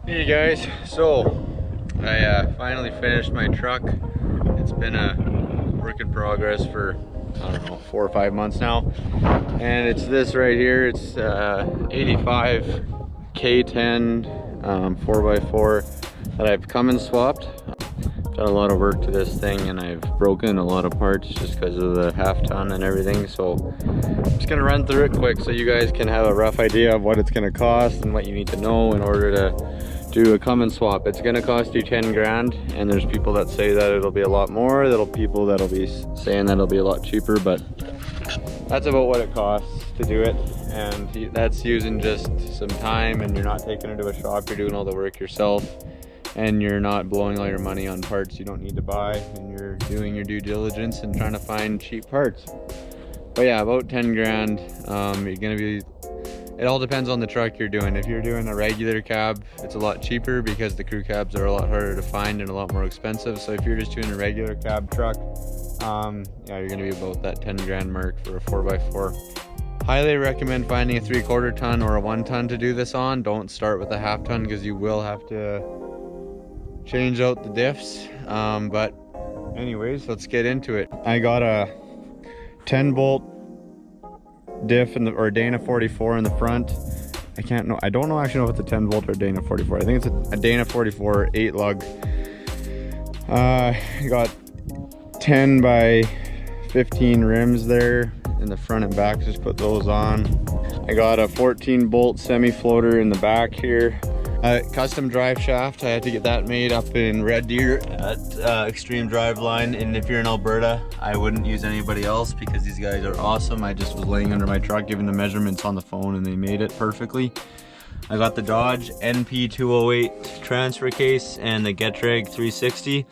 Hey guys, so I finally finished my truck. It's been a work in progress for, I don't know, 4 or 5 months now, and it's this right here. It's 85 K10 4x4 that I've Cummins swapped. Done a lot of work to this thing, and I've broken a lot of parts just because of the half ton and everything. So I'm just gonna run through it quick so you guys can have a rough idea of what it's gonna cost and what you need to know in order to do a Cummins swap. It's gonna cost you 10 grand, and there's people that say that it'll be a lot more. People that'll be saying that it'll be a lot cheaper, but that's about what it costs to do it. And that's using just some time, and you're not taking it to a shop. You're doing all the work yourself, and you're not blowing all your money on parts you don't need to buy, and you're doing your due diligence and trying to find cheap parts. But yeah, about 10 grand. You're gonna be, it all depends on the truck you're doing. If you're doing a regular cab, it's a lot cheaper because the crew cabs are a lot harder to find and a lot more expensive. So if you're just doing a regular cab truck, yeah, you're gonna be about that 10 grand mark for a 4x4. Highly recommend finding a 3/4 ton or a 1 ton to do this on. Don't start with a half ton because you will have to change out the diffs. But anyways, let's get into it. I got a 10 bolt diff in the, or Dana 44 in the front. I don't actually know if it's a 10 volt or Dana 44. I think it's a Dana 44 8 lug. I got 10 by 15 rims there in the front and back. Just put those on. I got a 14 bolt semi floater in the back here. Custom drive shaft. I had to get that made up in Radiator at Extreme Drive Line. And if you're in Alberta, I wouldn't use anybody else because these guys are awesome. I just was laying under my truck giving the measurements on the phone, and they made it perfectly. I got the Dodge NP208 transfer case and the Getrag 360.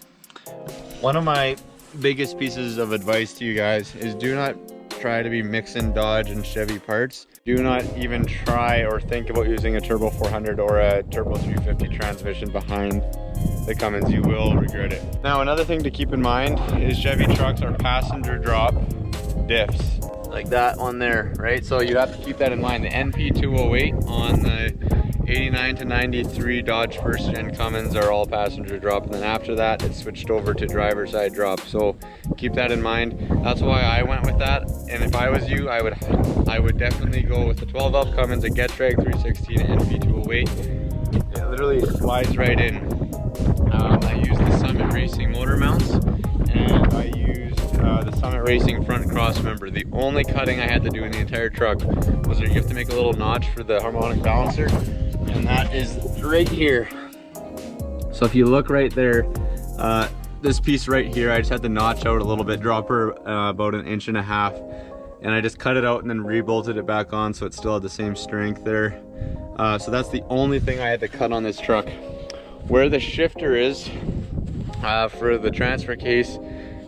One of my biggest pieces of advice to you guys is do not try to be mixing Dodge and Chevy parts. Do not even try or think about using a Turbo 400 or a Turbo 350 transmission behind the Cummins. You will regret it. Now, another thing to keep in mind is Chevy trucks are passenger drop diffs, like that one there, right? So you have to keep that in mind. The NP208 on the 89 to 93 Dodge first gen Cummins are all passenger drop, and then after that it switched over to driver side drop. So keep that in mind. That's why I went with that. And if I was you, I would definitely go with the 12 valve Cummins, a Getrag 360 and NP208. It literally slides right in. I used the Summit Racing motor mounts, and I used the Summit Racing front Crossmember. The only cutting I had to do in the entire truck was you have to make a little notch for the harmonic balancer, and that is right here. So if you look right there, this piece right here, I just had to notch out a little bit, drop her about 1.5 inches, and I just cut it out and then rebolted it back on so it still had the same strength there. So that's the only thing I had to cut on this truck. Where the shifter is for the transfer case,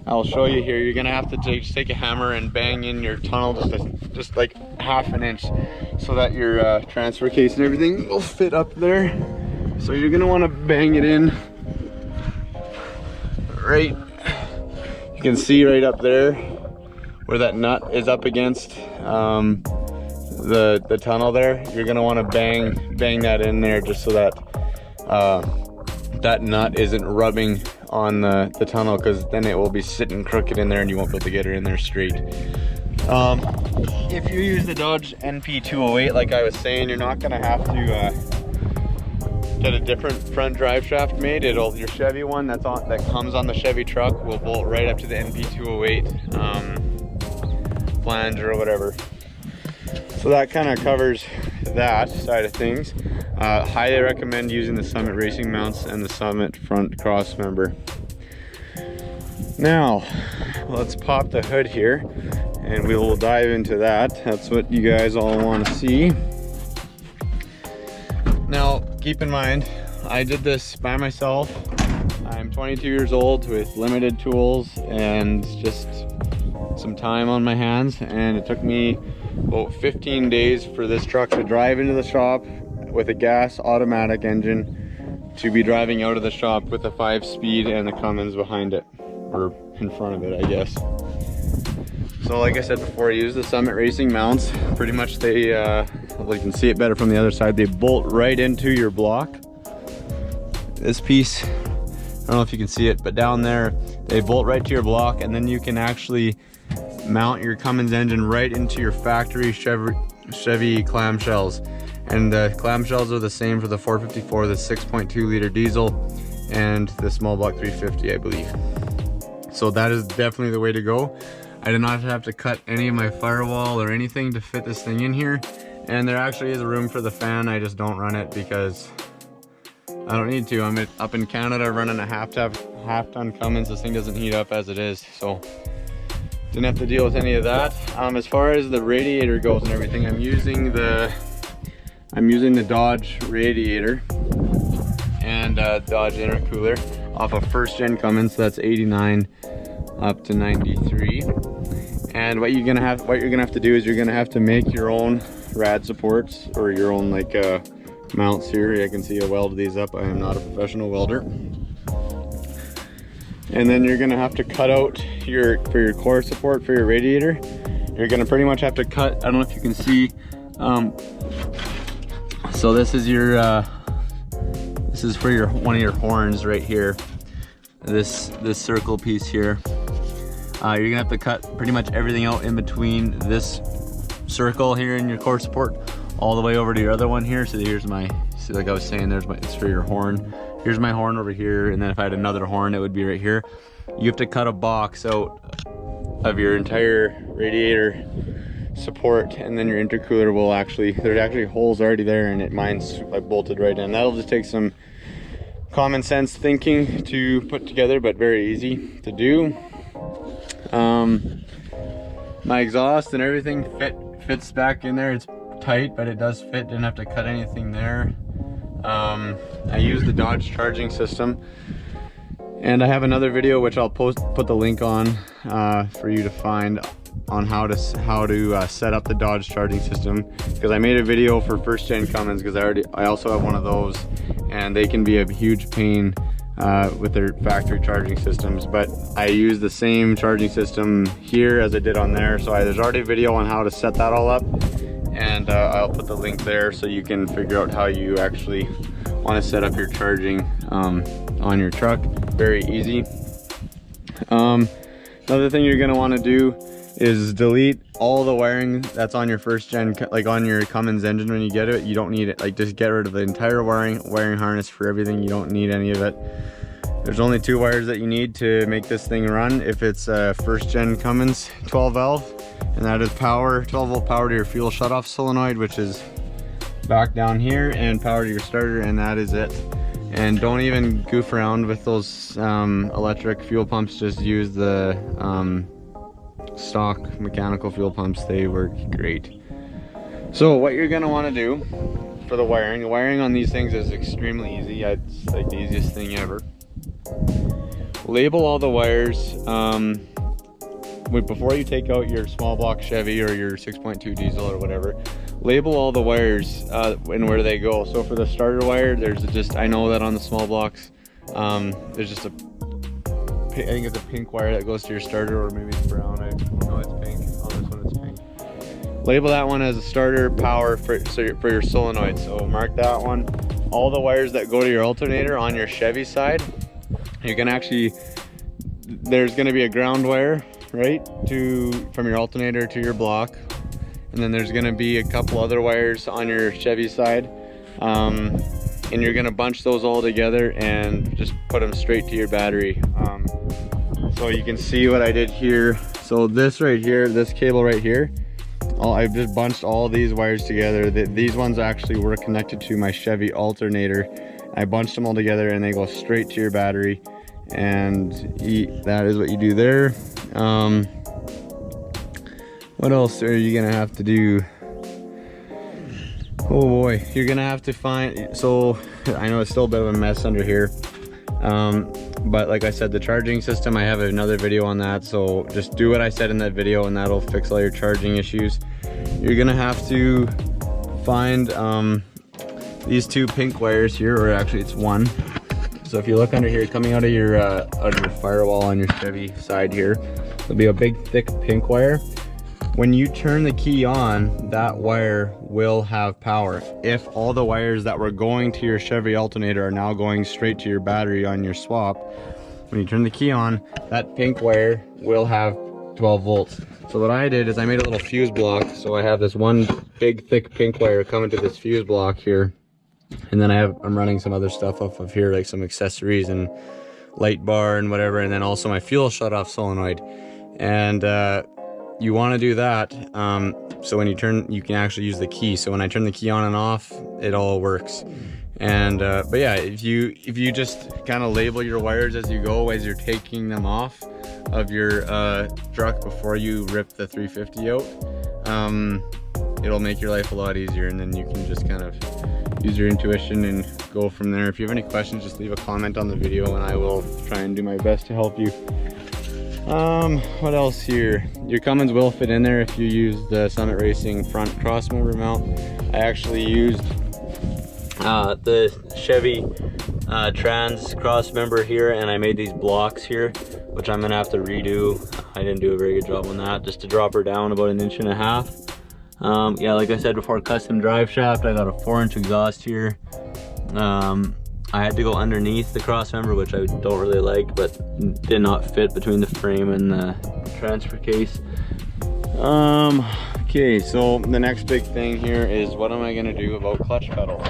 I'll show you here. You're gonna have to take a hammer and bang in your tunnel just like 1/2 inch so that your transfer case and everything will fit up there. So you're gonna want to bang it in right, you can see right up there where that nut is up against the tunnel there. You're gonna want to bang that in there just so that that nut isn't rubbing on the tunnel, because then it will be sitting crooked in there and you won't be able to get her in there straight. If you use the Dodge NP208, like I was saying, you're not gonna have to get a different front drive shaft made. Your Chevy one that comes on the Chevy truck will bolt right up to the NP208 flange or whatever. So that kind of covers that side of things. Highly recommend using the Summit Racing mounts and the Summit front Crossmember. Now, let's pop the hood here and we will dive into that. That's what you guys all want to see. Now, keep in mind, I did this by myself. I'm 22 years old with limited tools and just some time on my hands, and it took me about 15 days for this truck to drive into the shop with a gas automatic engine to be driving out of the shop with a 5-speed and the Cummins behind it, or in front of it, I guess. So like I said before, I use the Summit Racing mounts. Pretty much they, well, you can see it better from the other side, they bolt right into your block. this piece, I don't know if you can see it, but down there they bolt right to your block, and then you can actually mount your Cummins engine right into your factory Chevy clamshells. And the clamshells are the same for the 454, the 6.2 liter diesel, and the small block 350, I believe. So that is definitely the way to go. I did not have to cut any of my firewall or anything to fit this thing in here. And there actually is room for the fan. I just don't run it because I don't need to. I'm up in Canada running a half ton Cummins. This thing doesn't heat up as it is, so didn't have to deal with any of that. As far as the radiator goes and everything, I'm using the Dodge Radiator and Dodge intercooler off of first gen Cummins. So that's 89 up to 93. And what you're gonna have to do is you're gonna have to make your own Rad Supports, or your own like mounts here. I can see I welded these up. I am not a professional welder. And then you're gonna have to cut out for your core support for your radiator. You're gonna pretty much have to cut. I don't know if you can see. So this is your this is for your one of your horns right here. This circle piece here. You're gonna have to cut pretty much everything out in between this circle here in your core support all the way over to your other one here. So here's my, see, like I was saying, it's for your horn. Here's my horn over here, and then if I had another horn, it would be right here. You have to cut a box out of your entire radiator support, and then your intercooler will actually, there's actually holes already there, and mine's like bolted right in. That'll just take some common sense thinking to put together, but very easy to do. My exhaust and everything fits back in there. It's tight, but it does fit. Didn't have to cut anything there. I use the Dodge charging system, and I have another video which I'll put the link on for you to find on how to set up the Dodge charging system, because I made a video for first gen Cummins, because I also have one of those, and they can be a huge pain with their factory charging systems. But I use the same charging system here as I did on there, so there's already a video on how to set that all up, and I'll put the link there so you can figure out how you actually want to set up your charging on your truck. Very easy. Another thing you're going to want to do is delete all the wiring that's on your first gen, like on your Cummins engine when you get it. You don't need it. Like, just get rid of the entire wiring harness for everything. You don't need any of it. There's only 2 wires that you need to make this thing run if it's a first gen Cummins 12 valve, and that is power, 12 volt power to your fuel shutoff solenoid, which is back down here, and power to your starter, and that is it. And don't even goof around with those electric fuel pumps. Just use the stock mechanical fuel pumps. They work great. So what you're gonna want to do for the wiring on these things is extremely easy. It's like the easiest thing ever. Label all the wires before you take out your small block Chevy or your 6.2 diesel or whatever. Label all the wires and where they go. So for the starter wire, there's just, I know that on the small blocks there's just I think it's a pink wire that goes to your starter, or maybe it's brown. I don't know, it's pink. Oh, this one is pink. Label that one as a starter power for your solenoid. So mark that one. All the wires that go to your alternator on your Chevy side, you can actually, there's going to be a ground wire right from your alternator to your block, and then there's going to be a couple other wires on your Chevy side, and you're going to bunch those all together and just put them straight to your battery. So you can see what I did here. So this right here, this cable right here, I've just bunched all these wires together. These ones actually were connected to my Chevy alternator. I bunched them all together, and they go straight to your battery, and that is what you do there. What else are you gonna have to do? Oh boy, you're gonna have to find, so I know it's still a bit of a mess under here, but like I said, the charging system, I have another video on that, so just do what I said in that video and that'll fix all your charging issues. You're gonna have to find these 2 pink wires here, or actually it's 1. So if you look under here, coming out of your firewall on your Chevy side here, there'll be a big thick pink wire. When you turn the key on, that wire will have power. If all the wires that were going to your Chevy alternator are now going straight to your battery on your swap, when you turn the key on, that pink wire will have 12 volts. So what I did is I made a little fuse block. So I have this one big thick pink wire coming to this fuse block here. And then I'm running some other stuff off of here, like some accessories and light bar and whatever. And then also my fuel shut off solenoid. And you want to do that so when you turn, you can actually use the key. So when I turn the key on and off, it all works. And but yeah, if you just kind of label your wires as you go, as you're taking them off of your truck before you rip the 350 out, it'll make your life a lot easier, and then you can just kind of use your intuition and go from there. If you have any questions, just leave a comment on the video and I will try and do my best to help you. What else here? Your Cummins will fit in there if you use the Summit Racing front crossmember mount. I actually used the Chevy trans crossmember here, and I made these blocks here, which I'm gonna have to redo. I didn't do a very good job on that, just to drop her down about 1.5 inches. Yeah, like I said before, custom drive shaft. I got a 4-inch exhaust here. I had to go underneath the crossmember, which I don't really like, but did not fit between the frame and the transfer case. Okay, so the next big thing here is, what am I gonna do about clutch pedal?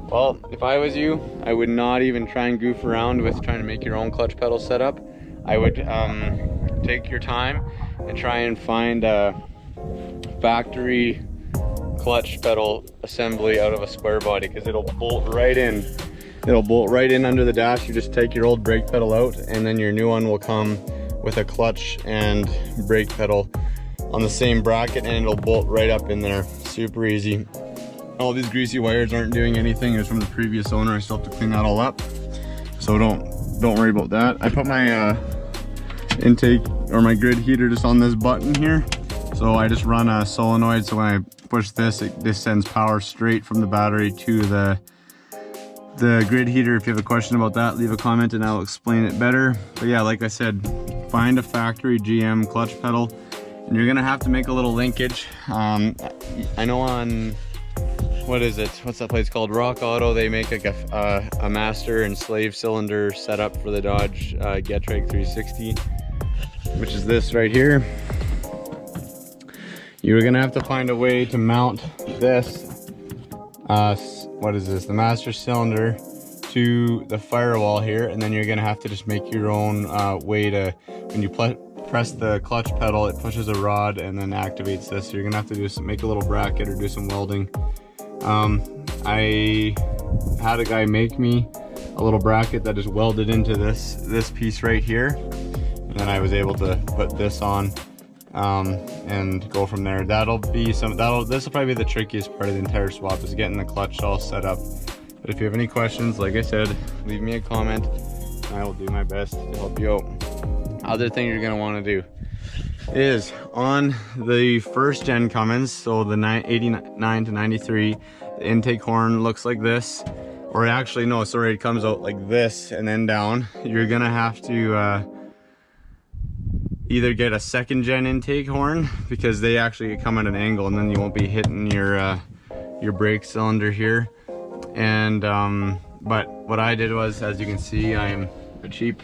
Well, if I was you, I would not even try and goof around with trying to make your own clutch pedal setup. I would take your time and try and find a factory clutch pedal assembly out of a Squarebody, because it'll bolt right in. It'll bolt right in under the dash. You just take your old brake pedal out, and then your new one will come with a clutch and brake pedal on the same bracket, and it'll bolt right up in there. Super easy. All these greasy wires aren't doing anything. It was from the previous owner. I still have to clean that all up, so don't worry about that. I put my intake or my grid heater just on this button here, so I just run a solenoid, so when I push this, this sends power straight from the battery to the grid heater. If you have a question about that, leave a comment and I'll explain it better. But yeah, like I said, find a factory GM clutch pedal, and you're gonna have to make a little linkage. I know on, what is it, what's that place called, Rock Auto, they make like a master and slave cylinder setup for the Dodge Getrag 360, which is this right here. You're gonna have to find a way to mount this what is this, the master cylinder, to the firewall here, and then you're gonna have to just make your own way to, when you press the clutch pedal, it pushes a rod and then activates this. So you're gonna have to do some, make a little bracket or do some welding. I had a guy make me a little bracket that is welded into this piece right here, and then I was able to put this on and go from there. This will probably be the trickiest part of the entire swap, is getting the clutch all set up. But if you have any questions, like I said, leave me a comment and I will do my best to help you out. Other thing you're going to want to do is, on the first gen Cummins, so the 89 to 93, the intake horn looks like this, or actually no, sorry, it comes out like this and then down. You're gonna have to either get a second gen intake horn, because they actually come at an angle and then you won't be hitting your brake cylinder here. And but what I did was, as you can see, I'm a cheap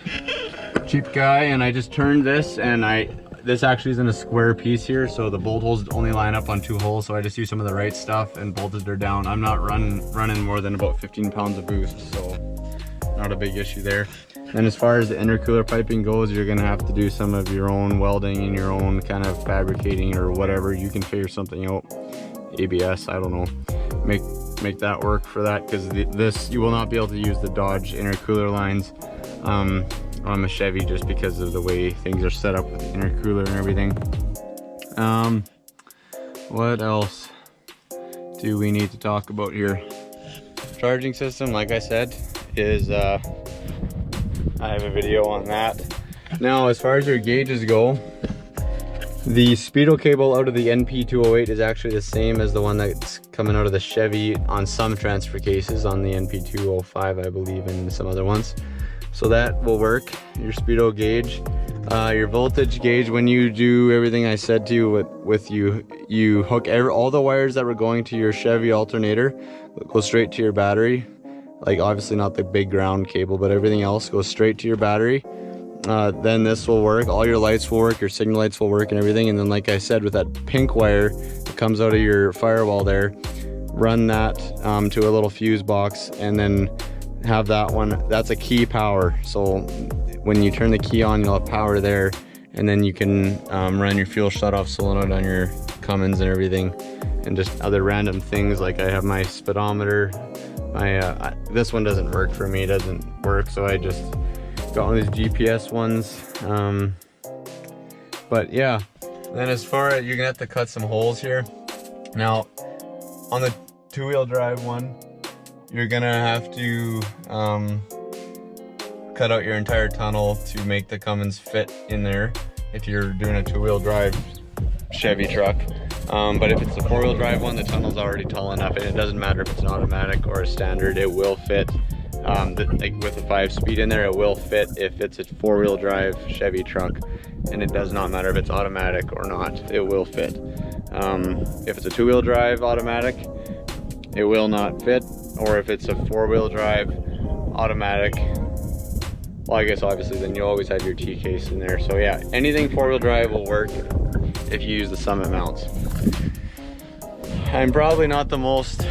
guy, and I just turned this, and this actually is in a square piece here, so the bolt holes only line up on 2 holes, so I just used some of the right stuff and bolted her down. I'm not running more than about 15 pounds of boost, so not a big issue there. And as far as the intercooler piping goes, you're gonna have to do some of your own welding and your own kind of fabricating or whatever. You can figure something out. ABS, I don't know. Make that work for that, because this, you will not be able to use the Dodge intercooler lines on the Chevy, just because of the way things are set up with the intercooler and everything. What else do we need to talk about here? Charging system, like I said, is I have a video on that. Now, as far as your gauges go, the speedo cable out of the NP208 is actually the same as the one that's coming out of the Chevy on some transfer cases, on the NP205 I believe, and some other ones. So that will work, your speedo gauge. your voltage gauge, when you do everything I said to you with you hook all the wires that were going to your Chevy alternator go straight to your battery. Like obviously not the big ground cable, but everything else goes straight to your battery. Then this will work, all your lights will work, your signal lights will work and everything. And then like I said, with that pink wire that comes out of your firewall there, run that to a little fuse box, and then have that one, that's a key power. So when you turn the key on, you'll have power there, and then you can run your fuel shut-off solenoid on your Cummins and everything, and just other random things. Like I have my speedometer, my this one doesn't work for me, it doesn't work, so I just got one of these GPS ones. But yeah, then as far as, you're gonna have to cut some holes here. Now on the two-wheel drive one, you're gonna have to cut out your entire tunnel to make the Cummins fit in there if you're doing a two-wheel drive Chevy truck. But if it's a four-wheel drive one, the tunnel's already tall enough, and it doesn't matter if it's an automatic or a standard, it will fit. Like with a 5-speed in there, it will fit if it's a four-wheel drive Chevy truck, and it does not matter if it's automatic or not, it will fit. If it's a two-wheel drive automatic, it will not fit, or if it's a four-wheel drive automatic, well, I guess obviously then you always have your T-case in there. So yeah, anything four-wheel drive will work if you use the Summit mounts. I'm probably not the most,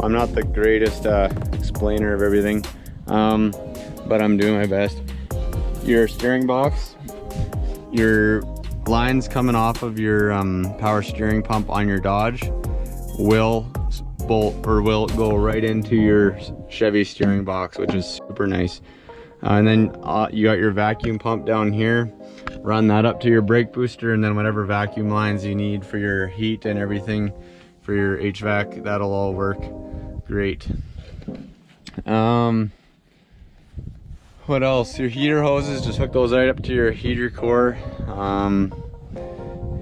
I'm not the greatest explainer of everything, but I'm doing my best. Your steering box, your lines coming off of your power steering pump on your Dodge will bolt, or will go right into your Chevy steering box, which is super nice. And then you got your vacuum pump down here, run that up to your brake booster, and then whatever vacuum lines you need for your heat and everything for your HVAC, that'll all work great. What else? Your heater hoses, just hook those right up to your heater core.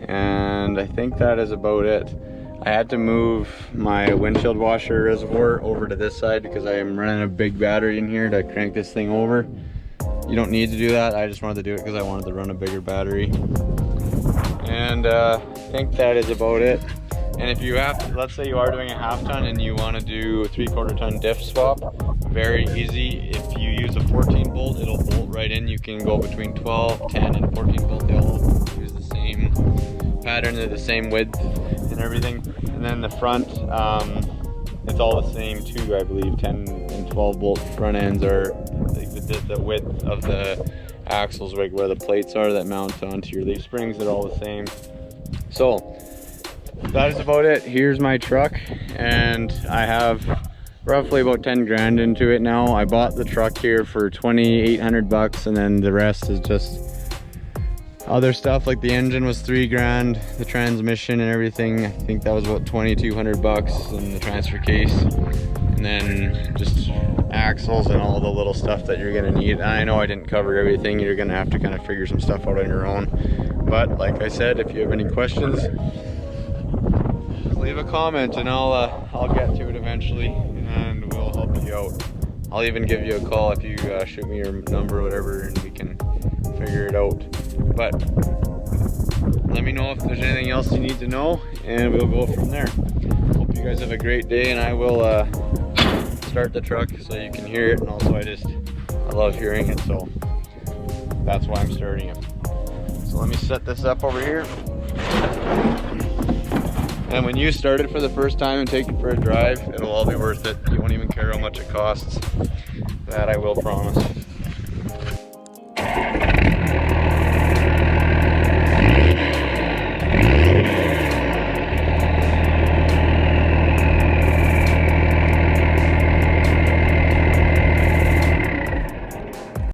And I think that is about it. I had to move my windshield washer reservoir over to this side because I am running a big battery in here to crank this thing over. You don't need to do that, I just wanted to do it because I wanted to run a bigger battery. And I think that is about it. And if you have to, let's say you are doing a half ton and you want to do a 3/4 ton diff swap, very easy. If you use a 14 bolt, it'll bolt right in. You can go between 12, 10, and 14 bolt. They'll use the same pattern, they're the same width and everything. And then the front, it's all the same too, I believe. 10 and 12 bolt front ends are the width of the axles, like where the plates are that mount onto your leaf springs, they're all the same. So that is about it. Here's my truck, and I have roughly about 10 grand into it now. I bought the truck here for 2,800 bucks, and then the rest is just other stuff. Like the engine was 3 grand, the transmission and everything, I think that was about 2,200 bucks, and the transfer case, and then just axles and all the little stuff that you're gonna need. I know I didn't cover everything, you're gonna have to kind of figure some stuff out on your own, but like I said, if you have any questions, leave a comment and I'll get to it eventually, and we'll help you out. I'll even give you a call if you shoot me your number or whatever, and we can figure it out. But let me know if there's anything else you need to know, and we'll go from there. Hope you guys have a great day, and I will start the truck so you can hear it, and also I love hearing it, so that's why I'm starting it. So let me set this up over here. And when you start it for the first time and take it for a drive, it'll all be worth it. You won't even care how much it costs. That I will promise.